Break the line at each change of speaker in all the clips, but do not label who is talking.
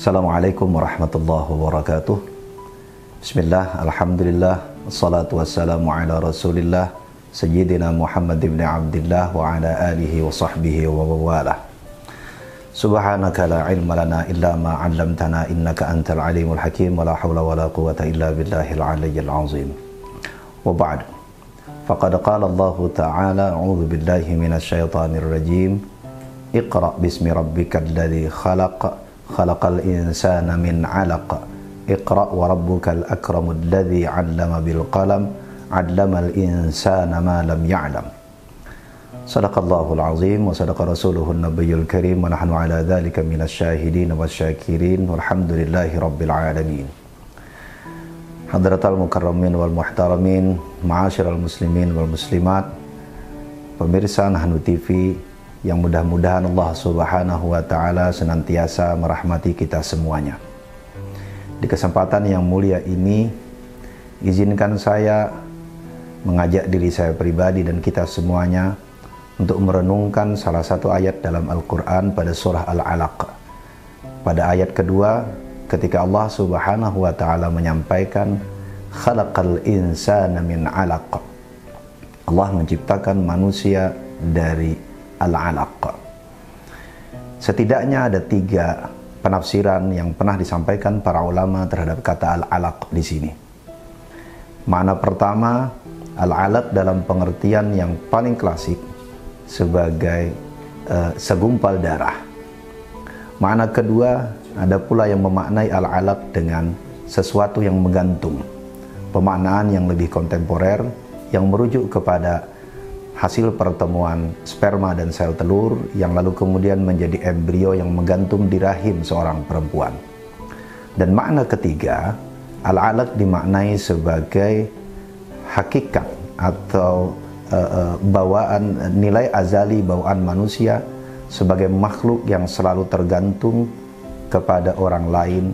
Assalamualaikum warahmatullahi wabarakatuh. Bismillah, alhamdulillah, wassalatu wassalamu ala rasulillah Sayyidina Muhammad ibn Abdillah wa ala alihi wa sahbihi wa wawalah. Subhanaka la ilma lana illa ma 'allamtana innaka antal alimul hakim wa la hawla wa la quwwata illa billahil aliyyil azim. Wa ba'd. Faqad qala Allah ta'ala a'udzu billahi minasy syaithanir rajim. Iqra bismi rabbikal ladzi khalaq khalaqal insana min 'alaq. Iqra wa rabbukal akramul ladzi 'allama bil qalam 'allamal insana ma lam ya'lam. Sadaqallahul azim wa sadaqa rasuluhun nabiyyul karim wa nahnu ala dzalika minasy syahidin wasyakirin walhamdulillahi rabbil alamin. Hadratal mukarramin wal muhtaramin, ma'asyiral muslimin wal muslimat, pemirsa Nahnu TV yang mudah-mudahan Allah Subhanahu wa taala senantiasa merahmati kita semuanya. Di kesempatan yang mulia ini, izinkan saya mengajak diri saya pribadi dan kita semuanya untuk merenungkan salah satu ayat dalam Al-Quran pada surah Al-Alaq. Pada ayat kedua, ketika Allah Subhanahu wa taala menyampaikan khalaqal insana min 'alaq. Allah menciptakan manusia dari Al-Alaq. Setidaknya ada 3 penafsiran yang pernah disampaikan para ulama terhadap kata Al-Alaq di sini. Makna pertama, Al-Alaq dalam pengertian yang paling klasik sebagai segumpal darah. Makna kedua, ada pula yang memaknai Al-Alaq dengan sesuatu yang menggantung. Pemaknaan yang lebih kontemporer yang merujuk kepada hasil pertemuan sperma dan sel telur yang lalu kemudian menjadi embrio yang menggantung di rahim seorang perempuan. Dan makna ketiga, Al-Alaq dimaknai sebagai hakikat atau bawaan nilai azali bawaan manusia sebagai makhluk yang selalu tergantung kepada orang lain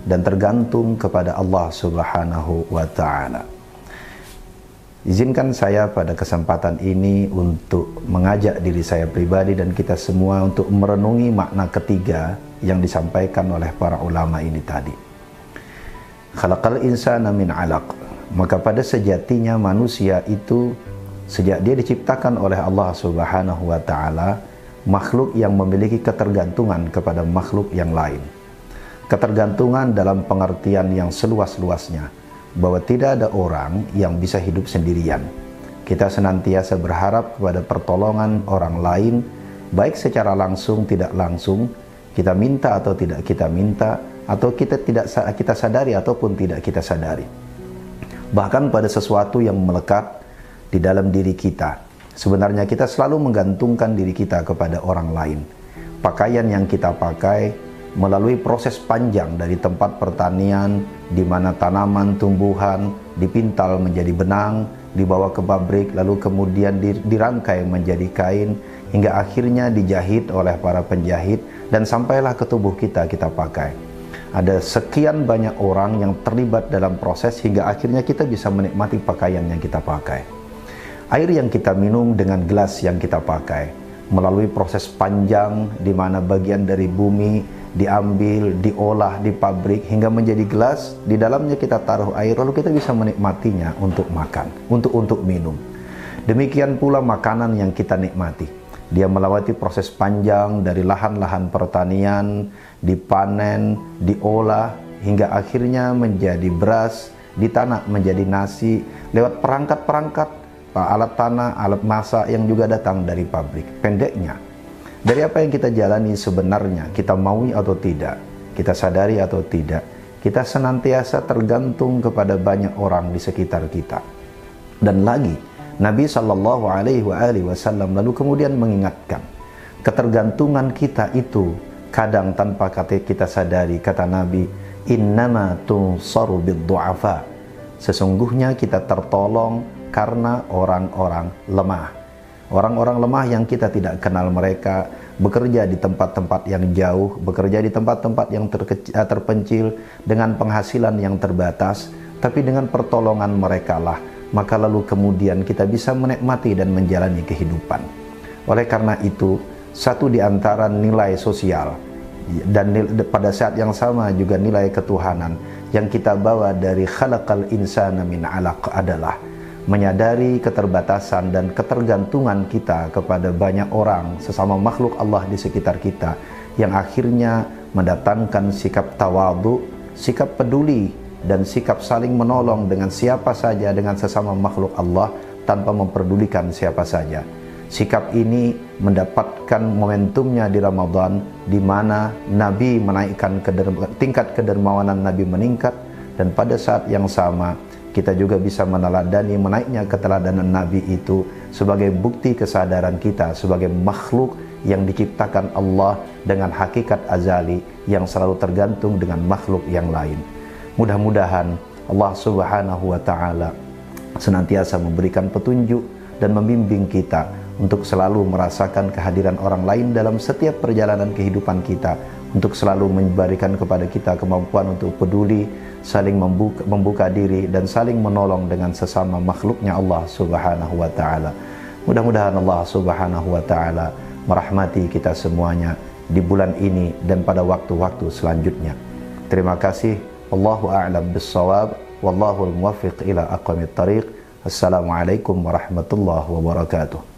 dan tergantung kepada Allah Subhanahu wa ta'ala. Izinkan saya pada kesempatan ini untuk mengajak diri saya pribadi dan kita semua untuk merenungi makna ketiga yang disampaikan oleh para ulama ini tadi. Khalaqal insana min 'alaq. Maka pada sejatinya manusia itu sejak dia diciptakan oleh Allah Subhanahu wa taala, makhluk yang memiliki ketergantungan kepada makhluk yang lain. Ketergantungan dalam pengertian yang seluas-luasnya, bahwa tidak ada orang yang bisa hidup sendirian. Kita senantiasa berharap kepada pertolongan orang lain, baik secara langsung tidak langsung, kita minta atau tidak kita minta, atau kita sadari ataupun tidak kita sadari. Bahkan pada sesuatu yang melekat di dalam diri kita, sebenarnya kita selalu menggantungkan diri kita kepada orang lain. Pakaian yang kita pakai melalui proses panjang dari tempat pertanian, di mana tanaman, tumbuhan dipintal menjadi benang, dibawa ke pabrik, lalu kemudian dirangkai menjadi kain, hingga akhirnya dijahit oleh para penjahit, dan sampailah ke tubuh kita pakai. Ada sekian banyak orang yang terlibat dalam proses, hingga akhirnya kita bisa menikmati pakaian yang kita pakai. Air yang kita minum dengan gelas yang kita pakai, melalui proses panjang, di mana bagian dari bumi diambil, diolah di pabrik hingga menjadi gelas, di dalamnya kita taruh air, lalu kita bisa menikmatinya untuk makan, untuk minum. Demikian pula makanan yang kita nikmati, dia melewati proses panjang dari lahan-lahan pertanian, dipanen, diolah, hingga akhirnya menjadi beras, ditanak menjadi nasi, lewat perangkat-perangkat, alat tanah, alat masak yang juga datang dari pabrik. Pendeknya, dari apa yang kita jalani sebenarnya, kita maui atau tidak, kita sadari atau tidak, kita senantiasa tergantung kepada banyak orang di sekitar kita. Dan lagi, Nabi Shallallahu Alaihi Wasallam lalu kemudian mengingatkan, ketergantungan kita itu kadang tanpa kita sadari, kata Nabi, innama tunsaru bid-du'afa. Sesungguhnya kita tertolong karena orang-orang lemah. Orang-orang lemah yang kita tidak kenal mereka, bekerja di tempat-tempat yang jauh, bekerja di tempat-tempat yang terpencil, dengan penghasilan yang terbatas, tapi dengan pertolongan mereka lah, maka lalu kemudian kita bisa menikmati dan menjalani kehidupan. Oleh karena itu, satu di antara nilai sosial dan pada saat yang sama juga nilai ketuhanan yang kita bawa dari khalaqal insana min 'alaq adalah menyadari keterbatasan dan ketergantungan kita kepada banyak orang sesama makhluk Allah di sekitar kita, yang akhirnya mendatangkan sikap tawadhu, sikap peduli, dan sikap saling menolong dengan siapa saja, dengan sesama makhluk Allah tanpa memperdulikan siapa saja. Sikap ini mendapatkan momentumnya di Ramadan, di mana Nabi menaikkan tingkat kedermawanan Nabi meningkat, dan pada saat yang sama kita juga bisa meneladani menaiknya keteladanan Nabi itu sebagai bukti kesadaran kita sebagai makhluk yang diciptakan Allah dengan hakikat azali yang selalu tergantung dengan makhluk yang lain. Mudah-mudahan Allah Subhanahu wa Ta'ala senantiasa memberikan petunjuk dan membimbing kita untuk selalu merasakan kehadiran orang lain dalam setiap perjalanan kehidupan kita, untuk selalu memberikan kepada kita kemampuan untuk peduli, saling membuka diri, dan saling menolong dengan sesama makhluknya Allah Subhanahu wa Ta'ala. Mudah-mudahan Allah Subhanahu wa Ta'ala merahmati kita semuanya di bulan ini dan pada waktu-waktu selanjutnya. Terima kasih. Wallahu a'lam bis-shawab, wallahu al-muwaffiq ila aqwamit thariq. Assalamualaikum warahmatullahi wabarakatuh.